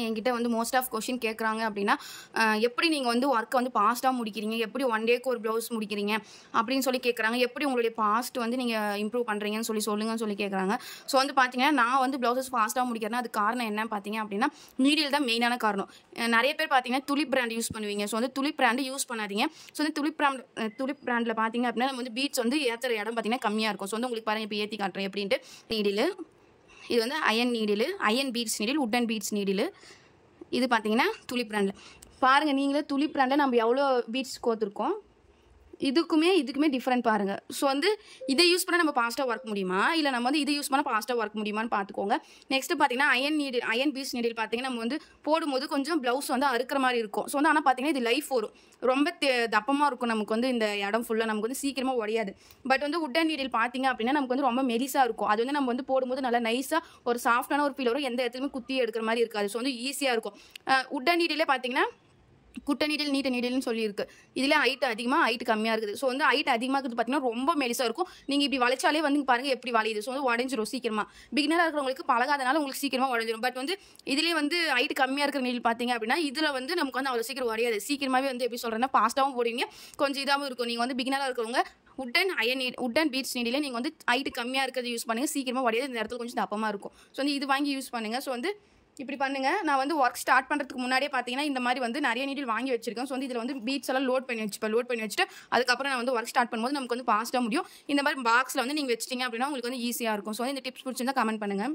என்கிட்ட வந்து most of question கேட்குறாங்க அப்படின்னா, எப்படி நீங்கள் வந்து ஒர்க்கை வந்து ஃபாஸ்ட்டாக முடிக்கிறீங்க, எப்படி ஒன் டேக்கு ஒரு ப்ளவுஸ் முடிக்கிறீங்க அப்படின்னு சொல்லி கேட்குறாங்க, எப்படி உங்களுடைய ஃபாஸ்ட் வந்து நீங்கள் இம்ப்ரூவ் பண்ணுறீங்கன்னு சொல்லுங்கன்னு சொல்லி கேட்குறாங்க. ஸோ வந்து பார்த்தீங்கன்னா நான் வந்து ப்ளவுசஸ் ஃபாஸ்ட்டாக முடிக்கிறேன்னா அது காரணம் என்னன்னு பார்த்தீங்க அப்படின்னா நீடில் தான் மெயினான காரணம். நிறைய பேர் பார்த்தீங்கன்னா துலிப் பிராண்ட் யூஸ் பண்ணுவீங்க. ஸோ வந்து துலிப் பிராண்டு யூஸ் பண்ணாதீங்க. ஸோ வந்து துலிப் பிராண்டில் பார்த்தீங்க அப்படின்னா நம்ம வந்து பீட்ஸ் வந்து ஏற்றுற இடம் பார்த்தீங்கன்னா கம்மியாக இருக்கும். ஸோ வந்து உங்களுக்கு பாருங்கள் இப்போ ஏற்றி காட்டுறேன் எப்படின்ட்டு. நீடில் இது வந்து iron needle, iron beads needle, wooden beads needle. இது பார்த்தீங்கன்னா துலிப் பிராண்டில் பாருங்கள். நீங்களே துலிப் பிராண்டில் நம்ம எவ்வளோ பீட்ஸ் கோத்துருக்கோம், இதுக்குமே டிஃப்ரெண்ட் பாருங்கள். ஸோ வந்து இதை யூஸ் பண்ணால் நம்ம ஃபாஸ்ட்டாக ஒர்க் முடியுமா, இல்லை நம்ம வந்து இதை யூஸ் பண்ணால் ஃபாஸ்ட்டாக ஒர்க் முடியுமான்னு பார்த்துக்கோங்க. நெக்ஸ்ட்டு பார்த்தீங்கன்னா அயன் பீட்ஸ் நீடில் பார்த்தீங்கன்னா நம்ம வந்து போடும்போது கொஞ்சம் ப்ளவுஸ் வந்து அறுக்கிற மாதிரி இருக்கும். ஸோ வந்து ஆனால் பார்த்தீங்கன்னா இது லைஃப் வரும், ரொம்ப தப்பமாக இருக்கும். நமக்கு வந்து இந்த இடம் ஃபுல்லாக நமக்கு வந்து சீக்கிரமாக உடையாது. பட் வந்து உட்டன் நீடில் பார்த்தீங்க அப்படின்னா நமக்கு வந்து ரொம்ப மெலிசாக இருக்கும். அது வந்து நம்ம வந்து போடும்போது நல்லா நைஸாக ஒரு சாஃப்டான ஒரு ஃபீல் வரும், எந்த இடத்துலையுமே குத்தி எடுக்கிற மாதிரி இருக்காது. ஸோ வந்து ஈஸியாக இருக்கும். உட்டன் நீடிலே பார்த்தீங்கன்னா குட்டை நீடில் நீட்ட நீடில்னு சொல்லியிருக்கு. இதில் ஹைட் அதிகமாக ஹைட் கம்மியாக இருக்குது. ஸோ வந்து ஹைட் அதிகமாக இருக்குது பார்த்தீங்கன்னா ரொம்ப மெலிசாக இருக்கும். நீங்கள் இப்படி வளைச்சாலே வந்து பாருங்கள் எப்படி வளையுது. ஸோ வந்து உடஞ்சிரும் சீக்கிரமாக. பிகினராக இருக்கிறவங்களுக்கு பழகாதனால உங்களுக்கு சீக்கிரமாக உடஞ்சிரும். பட் வந்து இதிலே வந்து ஹைட் கம்மியாக இருக்கிற நீடில் பார்த்தீங்க அப்படின்னா இதில் வந்து நமக்கு வந்து அவ்வளோ சீக்கிரம் உடையாது. சீக்கிரமாகவே வந்து எப்படி சொல்கிறேன்னா ஃபாஸ்ட்டாகவும் போடுவீங்க, கொஞ்சம் இதாகவும் இருக்கும். நீங்கள் வந்து பிகினராக இருக்கிறவங்க உட்டன் பீட்ஸ் நீடில் நீங்கள் வந்து ஹைட் கம்மியாக இருக்கிறது யூஸ் பண்ணுங்கள், சீக்கிரமாக உடையாது. இந்த இடத்துல கொஞ்சம் தப்பமாக இருக்கும். ஸோ வந்து இது வாங்கி யூஸ் பண்ணுங்கள். ஸோ வந்து இப்படி பண்ணுங்க. நான் வந்து ஒர்க் ஸ்டார்ட் பண்ணுறதுக்கு முன்னாடியே பார்த்தீங்கன்னா இந்த மாதிரி வந்து நிறைய நீடில் வாங்கி வச்சிருக்கேன். ஸோ வந்து இதில் வந்து பீட்ஸ் எல்லாம் லோட் பண்ணி வச்சுட்டு அதுக்கப்புறம் நான் வந்து ஒர்க் ஸ்டார்ட் பண்ணும்போது நமக்கு வந்து ஃபாஸ்ட்டாக முடியும். இந்த மாதிரி பாக்ஸில் வந்து நீங்கள் வச்சிட்டிங்க அப்படின்னா உங்களுக்கு வந்து ஈஸியாக இருக்கும். ஸோ இந்த டிப்ஸ் பிடிச்சிருந்தா கமெண்ட் பண்ணுங்கள்.